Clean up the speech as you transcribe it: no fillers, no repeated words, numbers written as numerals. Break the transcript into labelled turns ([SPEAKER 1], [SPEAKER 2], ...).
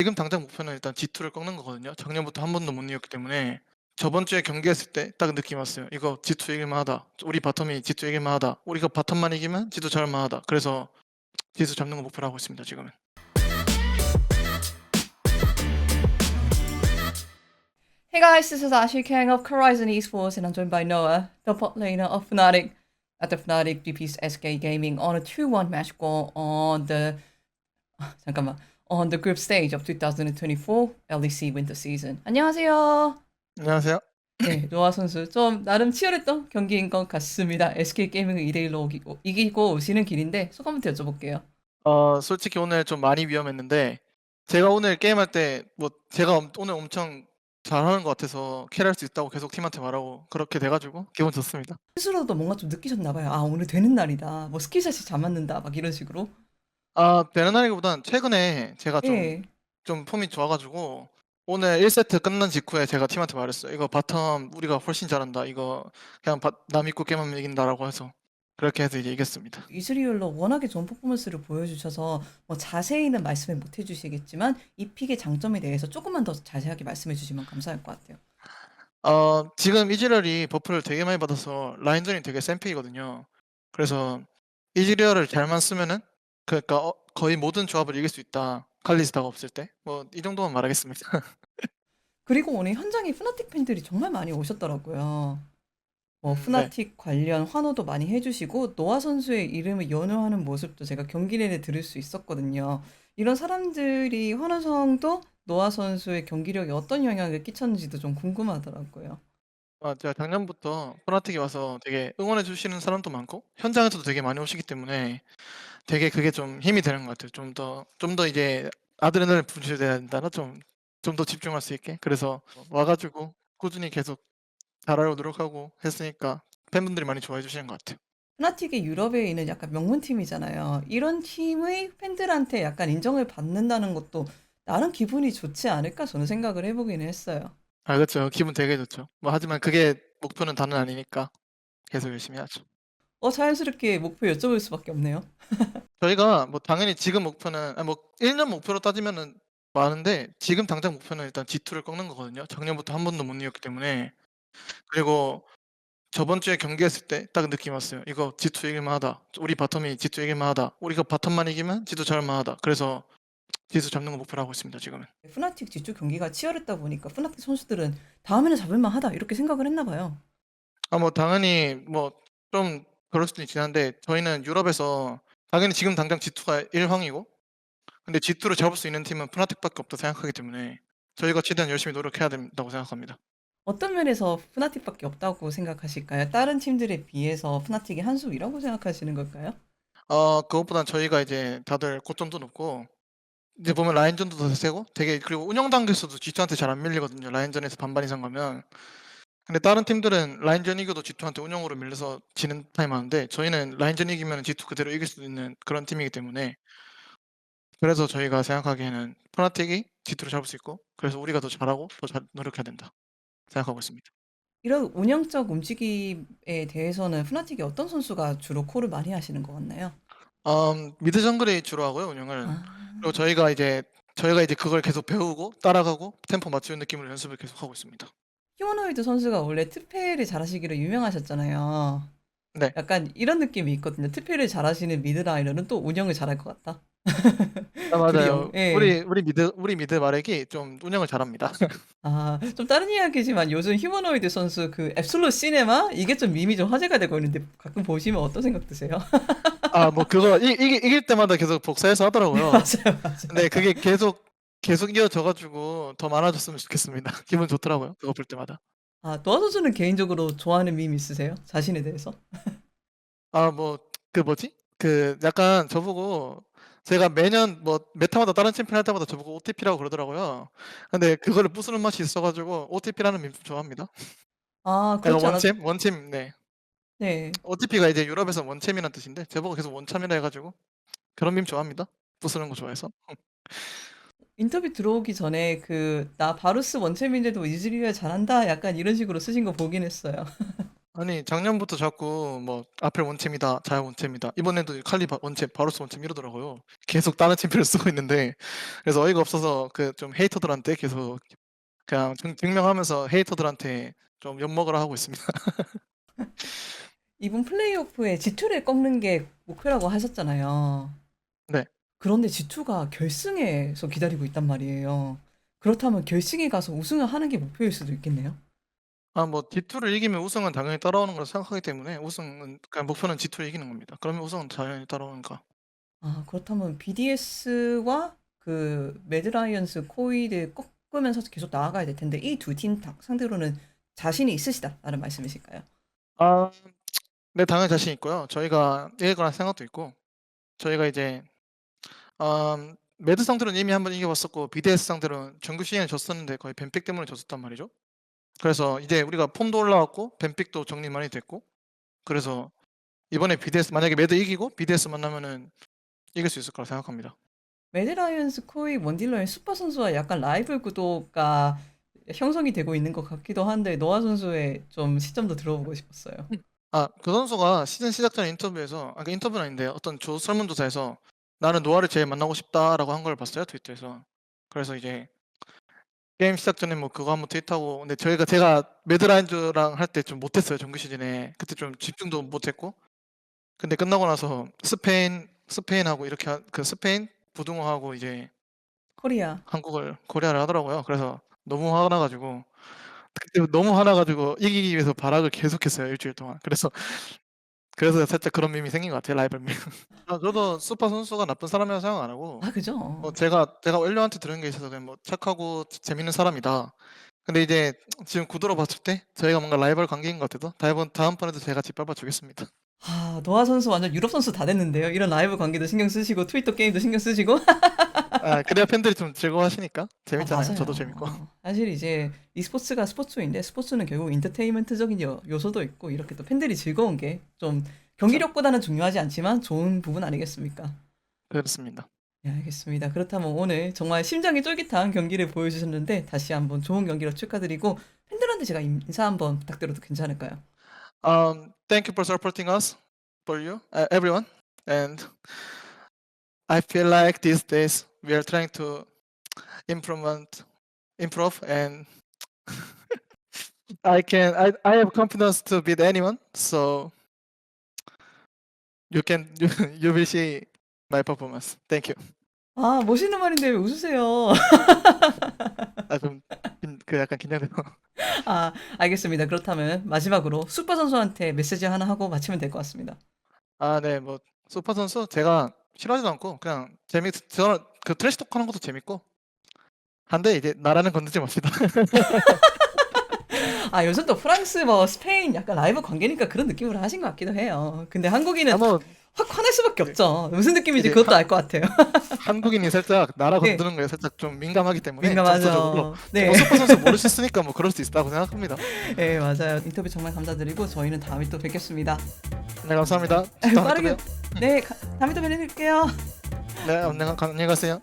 [SPEAKER 1] 지금 당장 목표는 일단 G2를 꺾는 거거든요. 작년부터 한 번도 못 이겼기 때문에 저번 주에 경기했을 때 딱 느낌 왔어요. '이거 G2 이길 만하다. 우리 바텀이 G2 이길 만하다. 우리가 바텀만 이기면 G2 잡을 만하다.' 그래서 G2 잡는 거 목표로 하고 있습니다 지금은.
[SPEAKER 2] Hey guys, this is Ashley King of Horizon Esports, and I'm joined by Noah, the bot laner of Fnatic, at the Fnatic DP's SK Gaming on a 2-1 match goal on the 잠깐만 on the group stage of 2024 LEC Winter Season. 안녕하세요.
[SPEAKER 1] 안녕하세요.
[SPEAKER 2] 네, 노아 선수 좀 나름 치열했던 경기인 것 같습니다. SK 게이밍을 2대1로 이기고 오시는 길인데 소감부터 여쭤볼게요.
[SPEAKER 1] 솔직히 오늘 좀 많이 위험했는데 제가 오늘 게임할 때 뭐 제가 오늘 엄청 잘하는 것 같아서 캐리할 수 있다고 계속 팀한테 말하고 그렇게 돼 가지고 기분 좋습니다.
[SPEAKER 2] 스스로도 뭔가 좀 느끼셨나 봐요. 아, 오늘 되는 날이다. 뭐 스킬샷이 잘 맞는다. 막 이런 식으로.
[SPEAKER 1] 되는 날이기보단 최근에 제가
[SPEAKER 2] 예.
[SPEAKER 1] 좀 폼이 좋아 가지고 오늘 1 세트 끝난 직후에 제가 팀한테 말했어요. "이거 바텀 우리가 훨씬 잘한다. 이거 그냥 남 믿고 게임하면 이긴다."라고 해서 그렇게 해서 이제 이겼습니다.
[SPEAKER 2] 이즈리얼로 워낙에 좋은 퍼포먼스를 보여주셔서 뭐 자세히는 말씀을 못 해주시겠지만 이 픽의 장점에 대해서 조금만 더 자세하게 말씀해 주시면 감사할 것 같아요.
[SPEAKER 1] 지금 이즈리얼이 버프를 되게 많이 받아서 라인전이 되게 센 픽이거든요. 그래서 이즈리얼을 잘만 쓰면은 그러니까 거의 모든 조합을 이길 수 있다. 칼리스타가 없을 때. 뭐 이 정도만 말하겠습니다.
[SPEAKER 2] 그리고 오늘 현장에 푸나틱 팬들이 정말 많이 오셨더라고요. 뭐
[SPEAKER 1] 네.
[SPEAKER 2] 푸나틱 관련 환호도 많이 해주시고 노아 선수의 이름을 연호하는 모습도 제가 경기 내내 들을 수 있었거든요. 이런 사람들이 환호성도 노아 선수의 경기력에 어떤 영향을 끼쳤는지도 좀 궁금하더라고요.
[SPEAKER 1] 제가 작년부터 프나틱에 와서 되게 응원해 주시는 사람도 많고 현장에서도 되게 많이 오시기 때문에 되게 그게 좀 힘이 되는 것 같아요. 좀 더 이제 아드레날린 분출돼야 된다나 좀 더 집중할 수 있게. 그래서 와 가지고 꾸준히 계속 잘하려고 노력하고 했으니까 팬분들이 많이 좋아해 주시는 것 같아요.
[SPEAKER 2] 푸나틱이 유럽에 있는 약간 명문팀이잖아요. 이런 팀의 팬들한테 약간 인정을 받는다는 것도 나름 기분이 좋지 않을까 저는 생각을 해 보기는 했어요.
[SPEAKER 1] 그쵸. 기분 되게 좋죠. 뭐 하지만 그게 목표는 다는 아니니까 계속 열심히 하죠.
[SPEAKER 2] 자연스럽게 목표 여쭤볼 수밖에 없네요.
[SPEAKER 1] 저희가 뭐 당연히 지금 목표는 뭐 1년 목표로 따지면은 많은데 지금 당장 목표는 일단 G2를 꺾는 거거든요. 작년부터 한 번도 못 이겼기 때문에. 그리고 저번 주에 경기했을 때 딱 느낌 왔어요. '이거 G2 이길 만하다. 우리 바텀이 G2 이길 만하다. 우리가 바텀만 이기면 G2 잡을 만하다.' 그래서 G2 잡는 거 목표로 하고 있습니다 지금은.
[SPEAKER 2] 푸나틱 뒤쪽 경기가 치열했다 보니까 푸나틱 선수들은 '다음에는 잡을 만하다.' 이렇게 생각을 했나 봐요.
[SPEAKER 1] 뭐 당연히 뭐 좀 그럴 수도 있긴 한데 저희는 유럽에서 당연히 지금 당장 G2가 1 황이고 근데 G2를 잡을 수 있는 팀은 푸나틱 밖에 없다고 생각하기 때문에 저희가 최대한 열심히 노력해야 된다고 생각합니다.
[SPEAKER 2] 어떤 면에서 푸나틱밖에 없다고 생각하실까요? 다른 팀들에 비해서 푸나틱이 한 수 위라고 생각하시는 걸까요?
[SPEAKER 1] 그것보단 저희가 이제 다들 고점도 높고 이제 보면 라인전도 더 세고 되게 그리고 운영 단계에서도 G2한테 잘 안 밀리거든요, 라인전에서 반반 이상 가면. 근데 다른 팀들은 라인전 이겨도 G2한테 운영으로 밀려서 지는 타임 많은데 저희는 라인전 이기면 G2 그대로 이길 수 있는 그런 팀이기 때문에 그래서 저희가 생각하기에는 푸나틱이 G2를 잡을 수 있고 그래서 우리가 더 잘하고 더 잘 노력해야 된다 생각하고 있습니다.
[SPEAKER 2] 이런 운영적 움직임에 대해서는 푸나틱이 어떤 선수가 주로 콜을 많이 하시는 것 같나요?
[SPEAKER 1] 미드 정글이 주로 하고요, 운영을. 그리고
[SPEAKER 2] 아.
[SPEAKER 1] 저희가 이제 그걸 계속 배우고 따라가고 템포 맞추는 느낌으로 연습을 계속하고 있습니다.
[SPEAKER 2] 히오노이드 선수가 원래 투페를 잘하시기로 유명하셨잖아요.
[SPEAKER 1] 네.
[SPEAKER 2] 약간 이런 느낌이 있거든요. 투페를 잘하시는 미드라이너는 또 운영을 잘할 것 같다. 둘이
[SPEAKER 1] 맞아요.
[SPEAKER 2] 예.
[SPEAKER 1] 우리 미드 마렉이 좀 운영을 잘합니다.
[SPEAKER 2] 아, 좀 다른 이야기지만 요즘 휴머노이드 선수 그 앱솔루트 시네마 이게 좀 밈이 좀 화제가 되고 있는데 가끔 보시면 어떤 생각 드세요?
[SPEAKER 1] 뭐 그거 이길 때마다 계속 복사해서
[SPEAKER 2] 네,
[SPEAKER 1] 하더라고요.
[SPEAKER 2] 맞아요,
[SPEAKER 1] 근데
[SPEAKER 2] 맞아요.
[SPEAKER 1] 그게 계속 이어져 가지고 더 많아졌으면 좋겠습니다. 기분 좋더라고요, 그거 볼 때마다.
[SPEAKER 2] 아, 노아 선수는 개인적으로 좋아하는 밈 있으세요? 자신에 대해서?
[SPEAKER 1] 뭐 뭐지? 약간 저보고 제가 매년 뭐 메타마다 다른 챔피언 할 때마다 저보고 OTP라고 그러더라고요. 근데 그거를 부수는 맛이 있어 가지고 OTP라는 밈 좀 좋아합니다.
[SPEAKER 2] 아,
[SPEAKER 1] 약간
[SPEAKER 2] 그렇지 않아
[SPEAKER 1] 원챔 네.
[SPEAKER 2] 네.
[SPEAKER 1] OTP가 이제 유럽에서 원챔이란 뜻인데 저보고 계속 원참이라 해 가지고 그런 밈 좋아합니다. 부수는 거 좋아해서.
[SPEAKER 2] 인터뷰 들어오기 전에 그 "나 바루스 원챔인데도 이즈리얼 잘한다." 약간 이런 식으로 쓰신 거 보긴 했어요.
[SPEAKER 1] 아니 작년부터 자꾸 뭐 아펠 원챔이다, 자야 원챔이다. 이번에도 칼리 원챔, 바루스 원챔 이러더라고요. 계속 다른 챔피를 쓰고 있는데 그래서 어이가 없어서 그 좀 헤이터들한테 계속 그냥 증명하면서 헤이터들한테 좀 엿먹으라 하고 있습니다.
[SPEAKER 2] 이번 플레이오프에 G2를 꺾는 게 목표라고 하셨잖아요.
[SPEAKER 1] 네.
[SPEAKER 2] 그런데 G2가 결승에서 기다리고 있단 말이에요. 그렇다면 결승에 가서 우승을 하는 게 목표일 수도 있겠네요.
[SPEAKER 1] 뭐 G2를 이기면 우승은 당연히 따라오는 걸 생각하기 때문에 우승은 그냥 목표는 G2를 이기는 겁니다. 그러면 우승은 당연히 따라오니까.
[SPEAKER 2] 아, 그렇다면 BDS와 그 매드라이언스 코이를 꺾으면서 계속 나아가야 될 텐데 이 두 팀 상대로는 자신이 있으시다라는 말씀이실까요?
[SPEAKER 1] 아, 네, 당연히 자신 있고요. 저희가 이길 거란 생각도 있고 저희가 이제 매드 상대로는 이미 한번 이겨봤었고 BDS 상대로는 정규 시즌에 졌었는데 거의 뱀픽 때문에 졌었단 말이죠. 그래서 이제 우리가 폼도 올라왔고 뱀픽도 정리 많이 됐고 그래서 이번에 BDS 만약에 매드 이기고 BDS 만나면은 이길 수 있을 거라 생각합니다.
[SPEAKER 2] 매드라이언스 코이 원딜러의 슈퍼 선수와 약간 라이벌 구도가 형성이 되고 있는 것 같기도 한데 노아 선수의 좀 시점도 들어보고 싶었어요.
[SPEAKER 1] 그 선수가 시즌 시작 전 인터뷰에서 그 인터뷰는 아닌데 어떤 설문조사에서 나는 노아를 제일 만나고 싶다라고 한 걸 봤어요 트위터에서. 그래서 이제 게임 시작 전에 뭐 그거 한번 트윗하고 근데 제가 매드라인즈랑 할 때 좀 못했어요 정규 시즌에 그때 좀 집중도 못했고 근데 끝나고 나서 스페인하고 이렇게 그 스페인 부등호하고 이제
[SPEAKER 2] 코리아.
[SPEAKER 1] 코리아를 하더라고요. 그래서 너무 화가 나가지고 그때 너무 화나가지고 이기기 위해서 발악을 계속했어요 일주일 동안. 그래서 살짝 그런 밈이 생긴 것 같아요 라이벌 밈. 저도 수파 선수가 나쁜 사람이라고 생각 안 하고
[SPEAKER 2] 아, 그죠?
[SPEAKER 1] 제가 원료한테 들은 게 있어서 그냥 뭐 착하고 재밌는 사람이다. 근데 이제 지금 구도로 봤을 때 저희가 뭔가 라이벌 관계인 것 같아도 다음번에도 제가 짓밟아 주겠습니다.
[SPEAKER 2] 아, 노아 선수 완전 유럽 선수 다 됐는데요. 이런 라이브 관계도 신경 쓰시고 트위터 게임도 신경 쓰시고.
[SPEAKER 1] 그래야 팬들이 좀 즐거워하시니까
[SPEAKER 2] 아,
[SPEAKER 1] 재밌잖아요. 저도
[SPEAKER 2] 맞아요.
[SPEAKER 1] 재밌고.
[SPEAKER 2] 사실 이제 e스포츠가 스포츠인데 스포츠는 결국 인터테인먼트적인 요소도 있고 이렇게 또 팬들이 즐거운 게 좀 경기력보다는 중요하지 않지만 좋은 부분 아니겠습니까?
[SPEAKER 1] 그렇습니다.
[SPEAKER 2] 네, 알겠습니다. 그렇다면 오늘 정말 심장이 쫄깃한 경기를 보여주셨는데 다시 한번 좋은 경기로 축하드리고 팬들한테 제가 인사 한번 부탁드려도 괜찮을까요?
[SPEAKER 1] Thank you for supporting us, for you, everyone, and I feel like these days we are trying to improve, and I have confidence to beat anyone. So you will see my performance. Thank you.
[SPEAKER 2] 아, 멋있는 말인데 왜 웃으세요?
[SPEAKER 1] 약간 긴장돼서.
[SPEAKER 2] 아, 알겠습니다. 그렇다면 마지막으로 슈퍼 선수한테 메시지 하나 하고 마치면 될 것 같습니다.
[SPEAKER 1] 네, 뭐 소파 선수 제가 싫어하지도 않고 그냥 저는 그 트래시 토크 하는 것도 재밌고 한데 이제 나라는 건드지 맙시다.
[SPEAKER 2] 아, 요즘 또 프랑스 뭐 스페인 약간 라이브 관계니까 그런 느낌으로 하신 것 같기도 해요. 근데 한국인은
[SPEAKER 1] 뭐
[SPEAKER 2] 확 화낼 수밖에 없죠. 무슨 느낌인지
[SPEAKER 1] 이제
[SPEAKER 2] 그것도 알 것 같아요.
[SPEAKER 1] 한국인이 살짝 나라
[SPEAKER 2] 네.
[SPEAKER 1] 건드는 거에 살짝 좀 민감하기 때문에
[SPEAKER 2] 민감하죠.
[SPEAKER 1] 정서적으로
[SPEAKER 2] 네.
[SPEAKER 1] 소파 선수 모르셨으니까 뭐 그럴 수 있다고 생각합니다.
[SPEAKER 2] 네, 맞아요. 인터뷰 정말 감사드리고 저희는 다음에 또 뵙겠습니다.
[SPEAKER 1] 네, 감사합니다.
[SPEAKER 2] 빠르게. 네, 다음에 또 뵐게요.
[SPEAKER 1] 네, 안녕히 가세요.